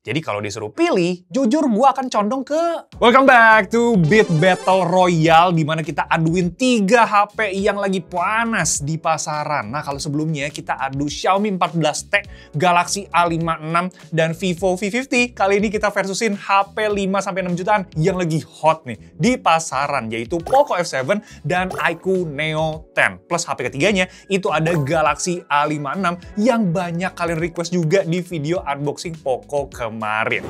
Jadi kalau disuruh pilih, jujur gua akan condong ke... Welcome back to Beat Battle Royale, di mana kita aduin 3 HP yang lagi panas di pasaran. Nah, kalau sebelumnya kita adu Xiaomi 14T, Galaxy A56, dan Vivo V50. Kali ini kita versusin HP 5-6 jutaan yang lagi hot nih di pasaran, yaitu Poco F7 dan iQOO Neo 10. Plus HP ketiganya itu ada Galaxy A56 yang banyak kalian request juga di video unboxing Poco kemarin.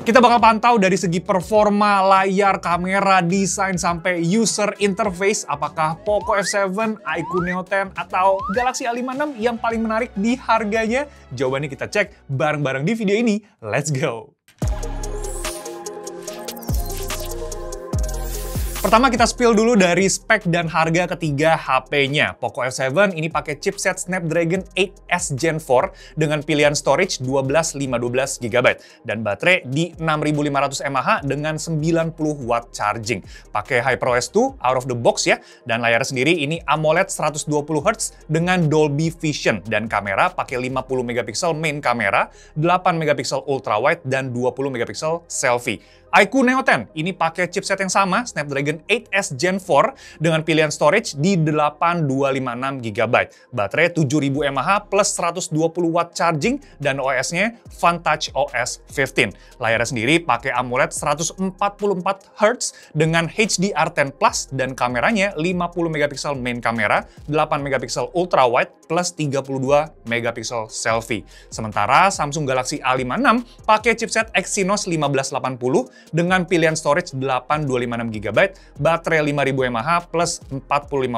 Kita bakal pantau dari segi performa, layar, kamera, desain, sampai user interface. Apakah Poco F7, iQOO Neo 10, atau Galaxy A56 yang paling menarik di harganya? Jawabannya kita cek bareng-bareng di video ini. Let's go! Pertama kita spill dulu dari spek dan harga ketiga HP-nya. Poco F7 ini pakai chipset Snapdragon 8S Gen 4 dengan pilihan storage 12/512GB dan baterai di 6500 mAh dengan 90 watt charging. Pakai HyperOS 2 out of the box ya, dan layar sendiri ini AMOLED 120Hz dengan Dolby Vision, dan kamera pakai 50 megapiksel main kamera, 8 megapiksel ultrawide, dan 20 megapiksel selfie. iQOO Neo 10 ini pakai chipset yang sama, Snapdragon 8S Gen 4 dengan pilihan storage di 8256GB. Baterai 7000 mAh plus 120 watt charging, dan OS-nya FunTouch OS 15. Layarnya sendiri pakai AMOLED 144Hz dengan HDR10+, dan kameranya 50 megapiksel main kamera, 8 megapiksel ultrawide plus 32 megapiksel selfie. Sementara Samsung Galaxy A56 pakai chipset Exynos 1580 dengan pilihan storage 8256GB, baterai 5000 mAh plus 45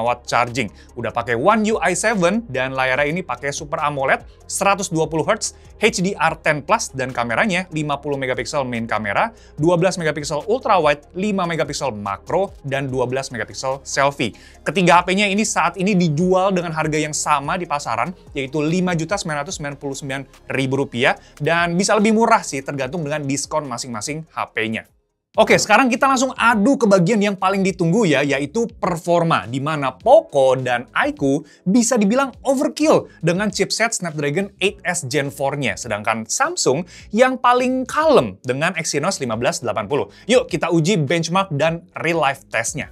watt charging. Udah pakai One UI 7, dan layarnya ini pakai Super AMOLED 120Hz, HDR10+, dan kameranya 50 megapiksel main kamera, 12 megapiksel ultrawide, 5 megapiksel makro, dan 12 megapiksel selfie. Ketiga HP-nya ini saat ini dijual dengan harga yang sama di pasaran, yaitu Rp5.999.000, dan bisa lebih murah sih tergantung dengan diskon masing-masing HP-nya. Oke, sekarang kita langsung adu ke bagian yang paling ditunggu ya, yaitu performa, di mana Poco dan iQOO bisa dibilang overkill dengan chipset Snapdragon 8S Gen 4-nya, sedangkan Samsung yang paling kalem dengan Exynos 1580. Yuk kita uji benchmark dan real life testnya.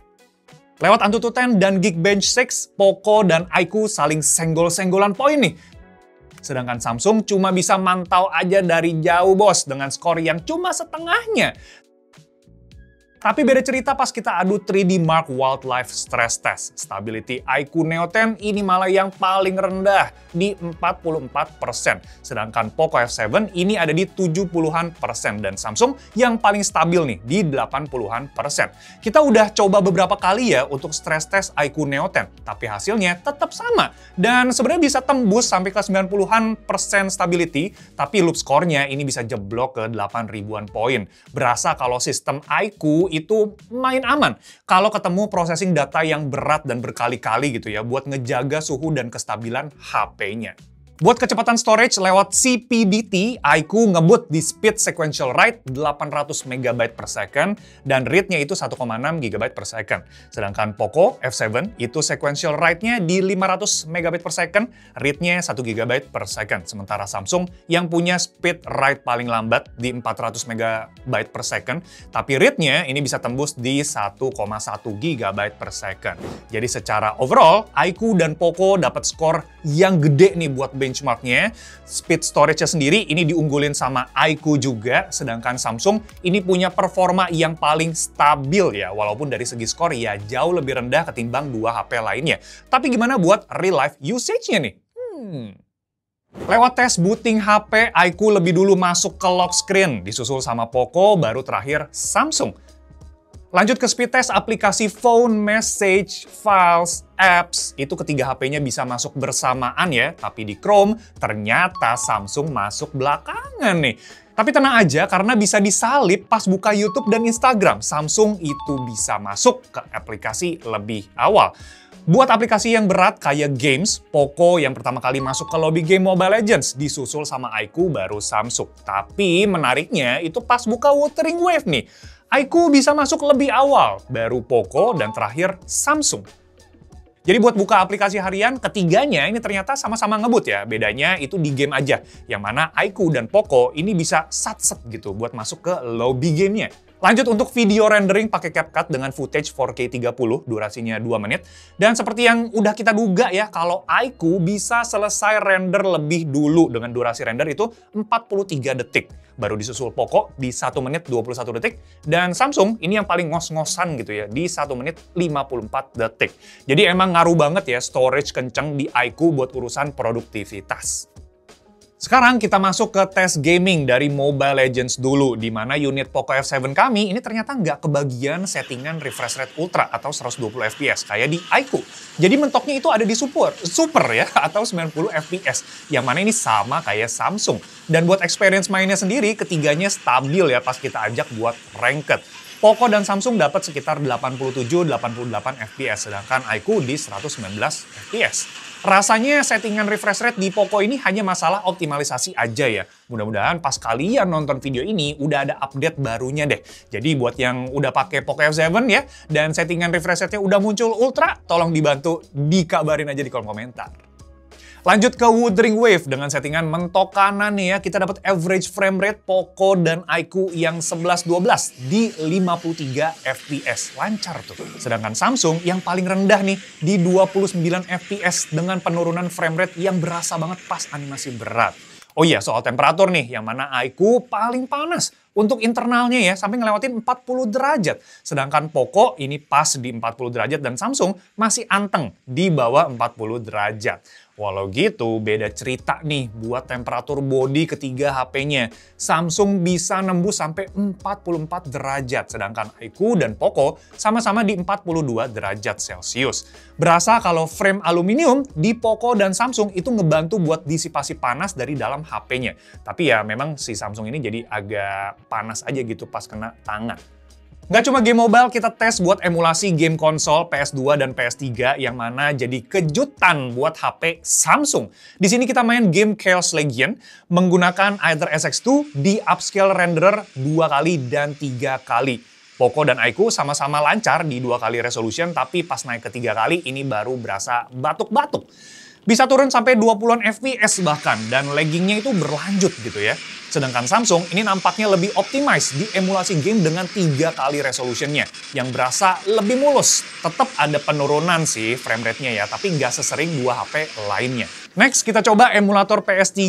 Lewat AnTuTu 10 dan Geekbench 6, Poco dan iQOO saling senggol-senggolan poin nih. Sedangkan Samsung cuma bisa mantau aja dari jauh bos, dengan skor yang cuma setengahnya. Tapi beda cerita pas kita adu 3D Mark Wildlife Stress Test. Stability iQOO Neo 10 ini malah yang paling rendah di 44%. Sedangkan Poco F7 ini ada di 70-an%, dan Samsung yang paling stabil nih di 80-an%. Kita udah coba beberapa kali ya untuk stress test iQOO Neo 10, tapi hasilnya tetap sama. Dan sebenarnya bisa tembus sampai ke 90-an% stability, tapi loop score-nya ini bisa jeblok ke 8.000-an poin. Berasa kalau sistem iQOO itu main aman kalau ketemu processing data yang berat dan berkali-kali gitu ya, buat ngejaga suhu dan kestabilan HP-nya. Buat kecepatan storage lewat CPDT, iQOO ngebut di speed sequential write 800 MB per second, dan read-nya itu 1,6 GB per second. Sedangkan Poco F7 itu sequential write-nya di 500 MB per second, read-nya 1 GB per second. Sementara Samsung yang punya speed write paling lambat di 400 MB per second, tapi read-nya ini bisa tembus di 1,1 GB per second. Jadi secara overall, iQOO dan Poco dapat skor yang gede nih buat benchmarknya. Speed storage-nya sendiri ini diunggulin sama iQOO juga, sedangkan Samsung ini punya performa yang paling stabil ya, walaupun dari segi skor ya jauh lebih rendah ketimbang 2 HP lainnya. Tapi gimana buat real life usage-nya nih? Lewat tes booting HP, iQOO lebih dulu masuk ke lock screen, disusul sama Poco, baru terakhir Samsung. Lanjut ke speed test aplikasi phone, message, files, apps. Itu ketiga HP-nya bisa masuk bersamaan ya, tapi di Chrome ternyata Samsung masuk belakangan nih. Tapi tenang aja, karena bisa disalip pas buka YouTube dan Instagram, Samsung itu bisa masuk ke aplikasi lebih awal. Buat aplikasi yang berat kayak games, Poco yang pertama kali masuk ke lobby game Mobile Legends, disusul sama iQOO baru Samsung. Tapi menariknya itu pas buka Wuthering Wave nih, iQOO bisa masuk lebih awal, baru Poco, dan terakhir Samsung. Jadi buat buka aplikasi harian, ketiganya ini ternyata sama-sama ngebut ya. Bedanya itu di game aja. Yang mana iQOO dan Poco ini bisa sat-set gitu buat masuk ke lobby gamenya. Lanjut untuk video rendering pakai CapCut dengan footage 4K 30, durasinya 2 menit. Dan seperti yang udah kita duga ya, kalau iQOO bisa selesai render lebih dulu dengan durasi render itu 43 detik. Baru disusul Poco di 1 menit 21 detik. Dan Samsung ini yang paling ngos-ngosan gitu ya, di 1 menit 54 detik. Jadi emang ngaruh banget ya storage kenceng di iQOO buat urusan produktivitas. Sekarang kita masuk ke tes gaming dari Mobile Legends dulu, di mana unit Poco F7 kami ini ternyata nggak kebagian settingan refresh rate ultra atau 120 fps kayak di iQOO. Jadi mentoknya itu ada di super ya, atau 90 fps, yang mana ini sama kayak Samsung. Dan buat experience mainnya sendiri, ketiganya stabil ya pas kita ajak buat ranked. Poco dan Samsung dapat sekitar 87-88 fps, sedangkan iQOO di 119 fps. Rasanya settingan refresh rate di Poco ini hanya masalah optimalisasi aja ya. Mudah-mudahan pas kalian nonton video ini udah ada update barunya deh. Jadi buat yang udah pakai Poco F7 ya, dan settingan refresh rate-nya udah muncul ultra, tolong dibantu dikabarin aja di kolom komentar. Lanjut ke Wuthering Wave dengan settingan mentok kanan nih ya, kita dapat average frame rate Poco dan iQOO yang 11-12 di 53 fps. Lancar tuh. Sedangkan Samsung yang paling rendah nih di 29 fps dengan penurunan frame rate yang berasa banget pas animasi berat. Oh iya, soal temperatur nih, yang mana iQOO paling panas. Untuk internalnya ya, sampai ngelewatin 40 derajat. Sedangkan Poco ini pas di 40 derajat dan Samsung masih anteng di bawah 40 derajat. Walau gitu, beda cerita nih buat temperatur body ketiga HP-nya. Samsung bisa nembus sampai 44 derajat, sedangkan iQOO dan Poco sama-sama di 42 derajat Celcius. Berasa kalau frame aluminium di Poco dan Samsung itu ngebantu buat disipasi panas dari dalam HP-nya. Tapi ya memang si Samsung ini jadi agak panas aja gitu pas kena tangan. Nggak cuma game mobile, kita tes buat emulasi game konsol PS2 dan PS3 yang mana jadi kejutan buat HP Samsung. Di sini kita main game Chaos Legion menggunakan Aether SX2 di upscale renderer 2 kali dan 3 kali. Poco dan iQOO sama-sama lancar di 2 kali resolution, tapi pas naik ke 3 kali ini baru berasa batuk-batuk. Bisa turun sampai 20-an fps bahkan, dan laggingnya itu berlanjut gitu ya. Sedangkan Samsung ini nampaknya lebih optimize di emulasi game dengan 3 kali resolutionnya, yang berasa lebih mulus. Tetap ada penurunan sih frame rate-nya ya, tapi nggak sesering 2 HP lainnya. Next, kita coba emulator PS3.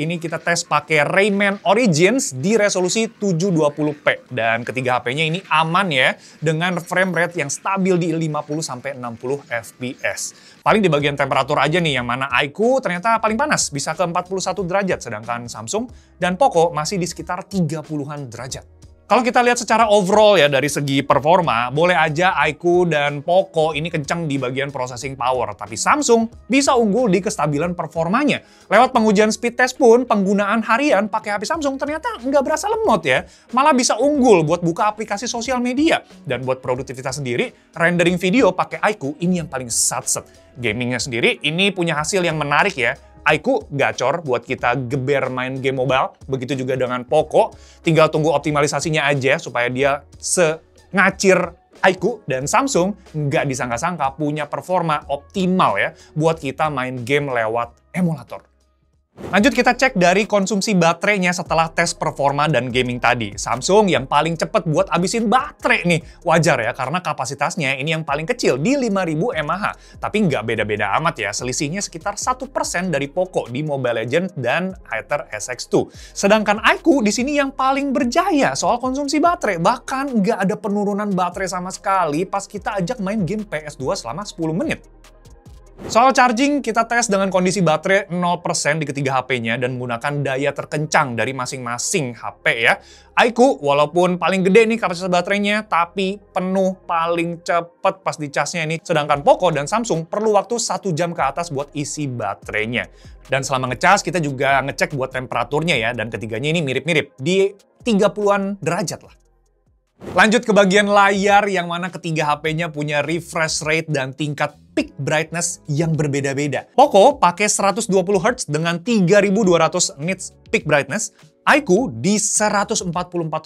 Ini kita tes pakai Rayman Origins di resolusi 720p. Dan ketiga HP-nya ini aman ya, dengan frame rate yang stabil di 50-60 fps. Paling di bagian temperatur aja nih, yang mana iQOO ternyata paling panas, bisa ke 41 derajat, sedangkan Samsung dan Poco masih di sekitar 30-an derajat. Kalau kita lihat secara overall ya dari segi performa, boleh aja iQOO dan Poco ini kencang di bagian processing power, tapi Samsung bisa unggul di kestabilan performanya. Lewat pengujian speed test pun, penggunaan harian pakai HP Samsung ternyata nggak berasa lemot ya, malah bisa unggul buat buka aplikasi sosial media. Dan buat produktivitas sendiri, rendering video pakai iQOO ini yang paling satset. Gamingnya sendiri ini punya hasil yang menarik ya. iQOO gacor buat kita geber main game mobile, begitu juga dengan Poco. Tinggal tunggu optimalisasinya aja supaya dia se-ngacir iQOO, dan Samsung nggak disangka-sangka punya performa optimal ya buat kita main game lewat emulator. Lanjut kita cek dari konsumsi baterainya setelah tes performa dan gaming tadi. Samsung yang paling cepet buat abisin baterai nih. Wajar ya, karena kapasitasnya ini yang paling kecil di 5000 mAh. Tapi nggak beda-beda amat ya, selisihnya sekitar 1% dari Poco di Mobile Legends dan Aether SX2. Sedangkan iQOO di sini yang paling berjaya soal konsumsi baterai. Bahkan nggak ada penurunan baterai sama sekali pas kita ajak main game PS2 selama 10 menit. Soal charging, kita tes dengan kondisi baterai 0% di ketiga HP-nya dan menggunakan daya terkencang dari masing-masing HP ya. iQOO walaupun paling gede nih kapasitas baterainya, tapi penuh paling cepet pas dicasnya ini. Sedangkan Poco dan Samsung perlu waktu 1 jam ke atas buat isi baterainya. Dan selama ngecas, kita juga ngecek buat temperaturnya ya, dan ketiganya ini mirip-mirip, di 30-an derajat lah. Lanjut ke bagian layar, yang mana ketiga HP-nya punya refresh rate dan tingkat peak brightness yang berbeda-beda. Poco pakai 120 Hz dengan 3200 nits peak brightness, iQOO di 144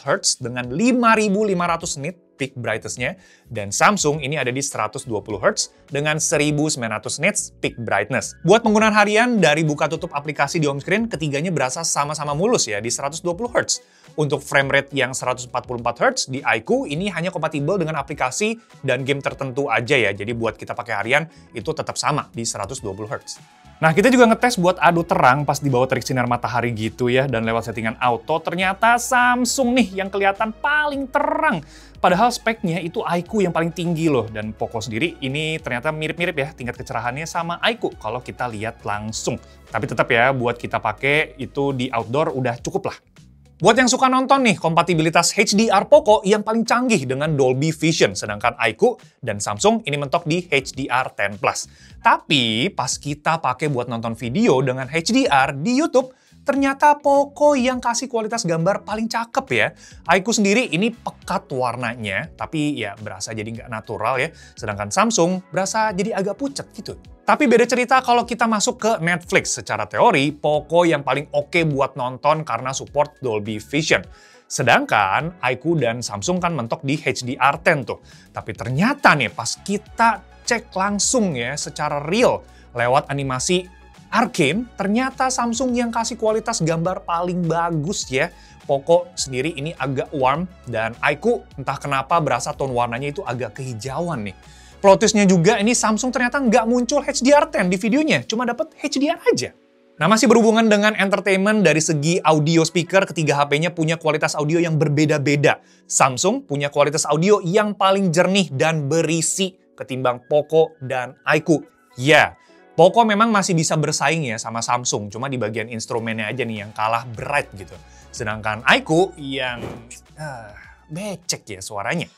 Hz dengan 5500 nits peak brightness-nya, dan Samsung ini ada di 120 Hz dengan 1900 nits peak brightness. Buat penggunaan harian, dari buka tutup aplikasi di home screen, ketiganya berasa sama-sama mulus ya di 120 Hz. Untuk frame rate yang 144 Hz di iQOO ini hanya kompatibel dengan aplikasi dan game tertentu aja ya, jadi buat kita pakai harian itu tetap sama di 120 Hz. Nah, kita juga ngetes buat adu terang pas di bawah terik sinar matahari gitu ya, dan lewat settingan auto, ternyata Samsung nih yang kelihatan paling terang. Padahal speknya itu iQOO yang paling tinggi loh, dan Poco sendiri ini ternyata mirip-mirip ya tingkat kecerahannya sama iQOO kalau kita lihat langsung. Tapi tetap ya, buat kita pakai itu di outdoor udah cukup lah. Buat yang suka nonton nih, kompatibilitas HDR Poco yang paling canggih dengan Dolby Vision, sedangkan iQOO dan Samsung ini mentok di HDR10+. Tapi pas kita pakai buat nonton video dengan HDR di YouTube, ternyata Poco yang kasih kualitas gambar paling cakep ya. iQOO sendiri ini pekat warnanya, tapi ya berasa jadi nggak natural ya. Sedangkan Samsung berasa jadi agak pucet gitu. Tapi beda cerita kalau kita masuk ke Netflix. Secara teori, Poco yang paling oke buat nonton karena support Dolby Vision. Sedangkan iQOO dan Samsung kan mentok di HDR10 tuh. Tapi ternyata nih pas kita cek langsung ya secara real lewat animasi Arcane, ternyata Samsung yang kasih kualitas gambar paling bagus ya. Poco sendiri ini agak warm, dan iQOO entah kenapa berasa tone warnanya itu agak kehijauan nih. Plot twist-nya juga ini Samsung ternyata nggak muncul HDR10 di videonya, cuma dapat HDR aja. Nah, masih berhubungan dengan entertainment dari segi audio speaker, ketiga HP-nya punya kualitas audio yang berbeda-beda. Samsung punya kualitas audio yang paling jernih dan berisi ketimbang Poco dan iQOO. Ya, Poco memang masih bisa bersaing ya sama Samsung, cuma di bagian instrumennya aja nih yang kalah bright gitu. Sedangkan iQOO yang becek ya suaranya.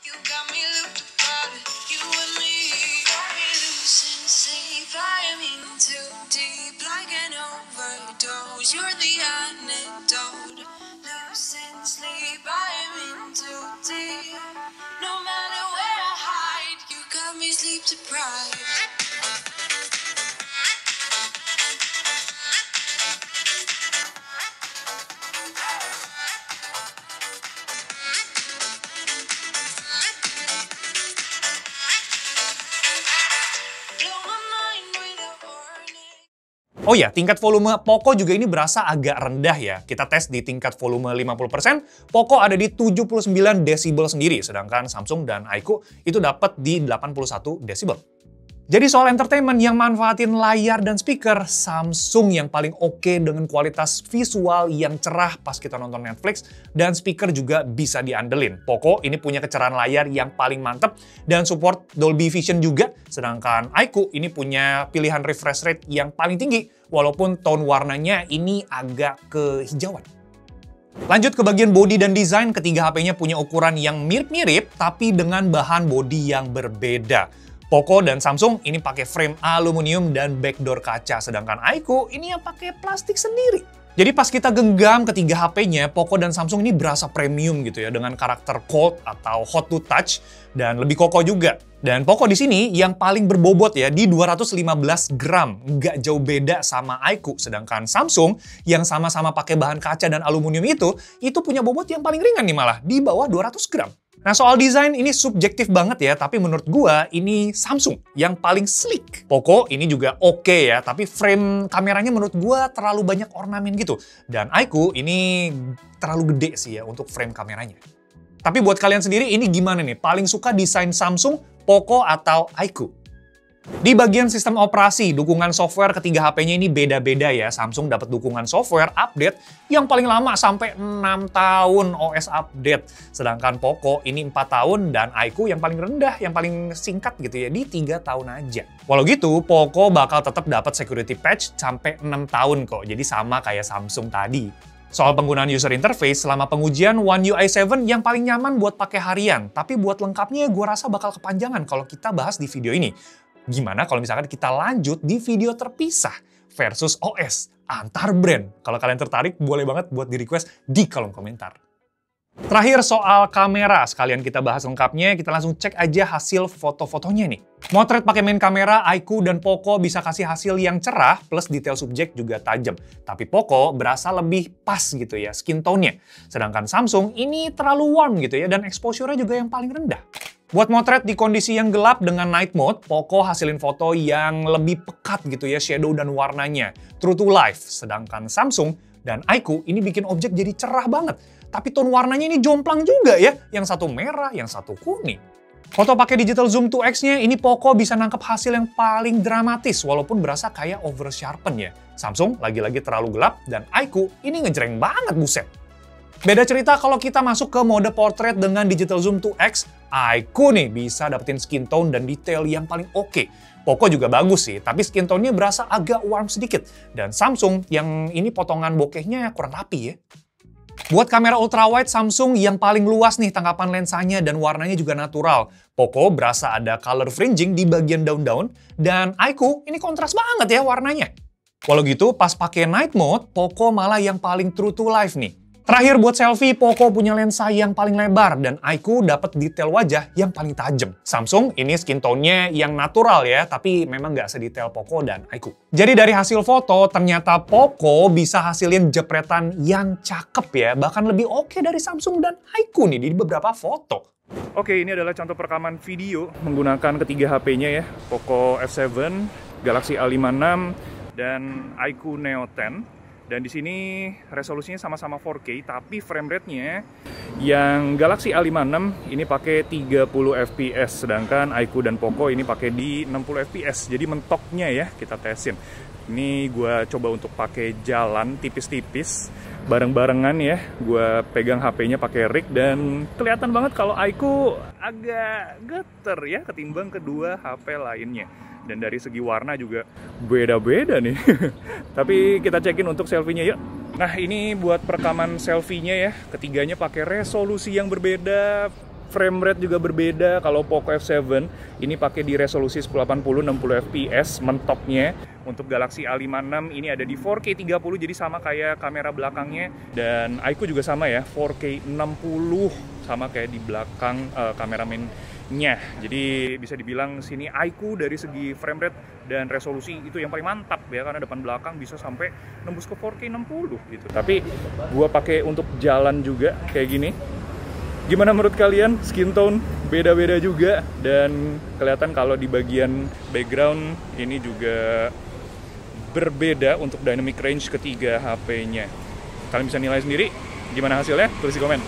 Oh ya, tingkat volume Poco juga ini berasa agak rendah ya. Kita tes di tingkat volume 50%, Poco ada di 79 desibel sendiri, sedangkan Samsung dan iQOO itu dapat di 81 desibel. Jadi soal entertainment yang manfaatin layar dan speaker, Samsung yang paling oke dengan kualitas visual yang cerah pas kita nonton Netflix, dan speaker juga bisa diandelin. Poco ini punya kecerahan layar yang paling mantep dan support Dolby Vision juga, sedangkan iQOO ini punya pilihan refresh rate yang paling tinggi, walaupun tone warnanya ini agak kehijauan. Lanjut ke bagian body dan desain, ketiga HP-nya punya ukuran yang mirip-mirip, tapi dengan bahan body yang berbeda. Poco dan Samsung ini pakai frame aluminium dan backdoor kaca, sedangkan iQOO ini yang pakai plastik sendiri. Jadi pas kita genggam ketiga HP-nya, Poco dan Samsung ini berasa premium gitu ya, dengan karakter cold atau hot to touch dan lebih kokoh juga. Dan Poco di sini yang paling berbobot ya, di 215 gram, nggak jauh beda sama iQOO. Sedangkan Samsung yang sama-sama pakai bahan kaca dan aluminium itu punya bobot yang paling ringan nih malah, di bawah 200 gram. Nah, soal desain ini subjektif banget ya, tapi menurut gua ini Samsung yang paling sleek. Poco ini juga oke ya, tapi frame kameranya menurut gua terlalu banyak ornamen gitu. Dan iQOO ini terlalu gede sih ya untuk frame kameranya. Tapi buat kalian sendiri ini gimana nih? Paling suka desain Samsung, Poco, atau iQOO? Di bagian sistem operasi, dukungan software ketiga HP-nya ini beda-beda ya. Samsung dapat dukungan software update yang paling lama sampai 6 tahun OS update. Sedangkan Poco ini 4 tahun dan iQOO yang paling rendah, yang paling singkat gitu ya, di 3 tahun aja. Walau gitu, Poco bakal tetap dapat security patch sampai 6 tahun kok. Jadi sama kayak Samsung tadi. Soal penggunaan user interface, selama pengujian One UI 7 yang paling nyaman buat pakai harian. Tapi buat lengkapnya gue rasa bakal kepanjangan kalau kita bahas di video ini. Gimana kalau misalkan kita lanjut di video terpisah versus OS antar brand? Kalau kalian tertarik, boleh banget buat di request di kolom komentar. Terakhir soal kamera, sekalian kita bahas lengkapnya, kita langsung cek aja hasil foto-fotonya nih. Motret pakai main kamera, iQOO dan Poco bisa kasih hasil yang cerah, plus detail subjek juga tajam. Tapi Poco berasa lebih pas gitu ya, skin tone-nya. Sedangkan Samsung ini terlalu warm gitu ya, dan exposure-nya juga yang paling rendah. Buat motret di kondisi yang gelap dengan night mode, Poco hasilin foto yang lebih pekat gitu ya, shadow dan warnanya. True to life. Sedangkan Samsung dan iQOO ini bikin objek jadi cerah banget. Tapi tone warnanya ini jomplang juga ya. Yang satu merah, yang satu kuning. Foto pakai digital zoom 2x-nya, ini Poco bisa nangkep hasil yang paling dramatis walaupun berasa kayak over sharpen ya. Samsung lagi-lagi terlalu gelap dan iQOO ini ngejreng banget buset. Beda cerita kalau kita masuk ke mode portrait dengan digital zoom 2x, iQOO nih bisa dapetin skin tone dan detail yang paling oke. Poco juga bagus sih, tapi skin tone-nya berasa agak warm sedikit. Dan Samsung yang ini potongan bokehnya kurang rapi ya. Buat kamera ultrawide, Samsung yang paling luas nih tangkapan lensanya dan warnanya juga natural. Poco berasa ada color fringing di bagian daun-daun, dan iQOO ini kontras banget ya warnanya. Walau gitu, pas pakai night mode, Poco malah yang paling true to life nih. Terakhir buat selfie, Poco punya lensa yang paling lebar dan iQOO dapat detail wajah yang paling tajam. Samsung ini skin tone-nya yang natural ya, tapi memang nggak sedetail Poco dan iQOO. Jadi dari hasil foto, ternyata Poco bisa hasilin jepretan yang cakep ya, bahkan lebih oke dari Samsung dan iQOO nih di beberapa foto. Oke, ini adalah contoh perekaman video menggunakan ketiga HP-nya ya, Poco F7, Galaxy A56, dan iQOO Neo 10. Dan di sini resolusinya sama-sama 4K, tapi frame rate-nya yang Galaxy A56 ini pakai 30 fps, sedangkan iQOO dan Poco ini pakai di 60 fps. Jadi mentoknya ya kita tesin. Ini gue coba untuk pakai jalan tipis-tipis, bareng-barengan ya. Gue pegang HP-nya pakai rig dan kelihatan banget kalau iQOO agak geter ya ketimbang kedua HP lainnya. Dan dari segi warna juga beda-beda nih. Tapi kita cekin untuk selfie-nya yuk. Nah ini buat perekaman selfie-nya ya. Ketiganya pakai resolusi yang berbeda. Frame rate juga berbeda. Kalau Poco F7 ini pakai di resolusi 1080 60 fps mentoknya. Untuk Galaxy A56 ini ada di 4K 30, jadi sama kayak kamera belakangnya. Dan iQOO juga sama ya, 4K 60, sama kayak di belakang kameramennya. Jadi bisa dibilang sini iQOO dari segi frame rate dan resolusi itu yang paling mantap ya, karena depan belakang bisa sampai nembus ke 4K 60 gitu. Tapi gua pakai untuk jalan juga kayak gini. Gimana menurut kalian? Skin tone beda-beda juga, dan kelihatan kalau di bagian background ini juga berbeda untuk dynamic range ketiga HP-nya. Kalian bisa nilai sendiri. Gimana hasilnya? Tulis di komen.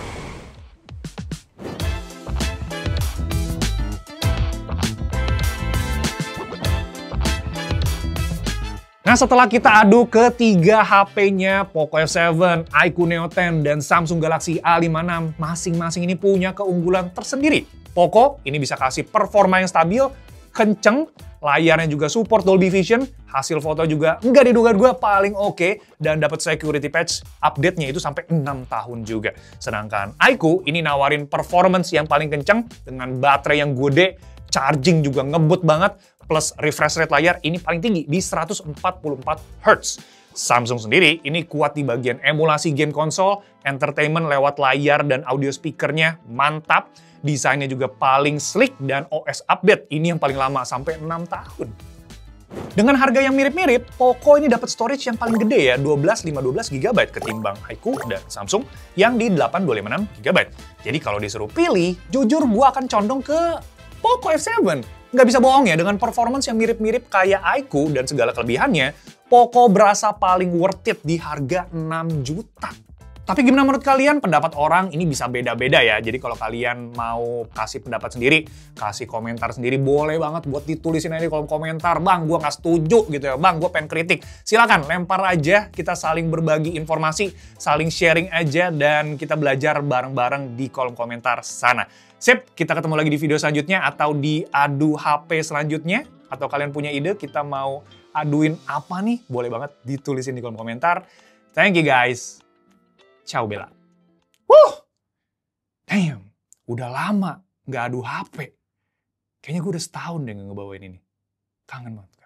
Nah, setelah kita adu ketiga HP-nya, Poco F7, iQOO Neo 10, dan Samsung Galaxy A56, masing-masing ini punya keunggulan tersendiri. Poco ini bisa kasih performa yang stabil, kenceng, layarnya juga support Dolby Vision, hasil foto juga nggak diduga-duga paling oke, dan dapat security patch update-nya itu sampai 6 tahun juga. Sedangkan iQOO ini nawarin performance yang paling kenceng dengan baterai yang gede, charging juga ngebut banget, plus refresh rate layar ini paling tinggi di 144 Hz. Samsung sendiri ini kuat di bagian emulasi game konsol, entertainment lewat layar dan audio speakernya mantap, desainnya juga paling sleek, dan OS update ini yang paling lama sampai 6 tahun. Dengan harga yang mirip-mirip, Poco ini dapat storage yang paling gede ya, 12 GB ketimbang iQOO dan Samsung yang di 826 GB. Jadi kalau disuruh pilih, jujur gua akan condong ke Poco F7. Nggak bisa bohong ya, dengan performance yang mirip-mirip kayak iQOO dan segala kelebihannya, Poco berasa paling worth it di harga 6 juta. Tapi gimana menurut kalian? Pendapat orang ini bisa beda-beda ya. Jadi kalau kalian mau kasih pendapat sendiri, kasih komentar sendiri, boleh banget buat ditulisin aja di kolom komentar. Bang, gue nggak setuju gitu ya. Bang, gue pengen kritik. Silakan, lempar aja. Kita saling berbagi informasi, saling sharing aja, dan kita belajar bareng-bareng di kolom komentar sana. Sip, kita ketemu lagi di video selanjutnya atau di adu HP selanjutnya. Atau kalian punya ide kita mau aduin apa nih? Boleh banget ditulisin di kolom komentar. Thank you guys. Ciao Bella. Damn, udah lama nggak adu HP. Kayaknya gue udah setahun deh nggak ngebawain ini. Kangen banget.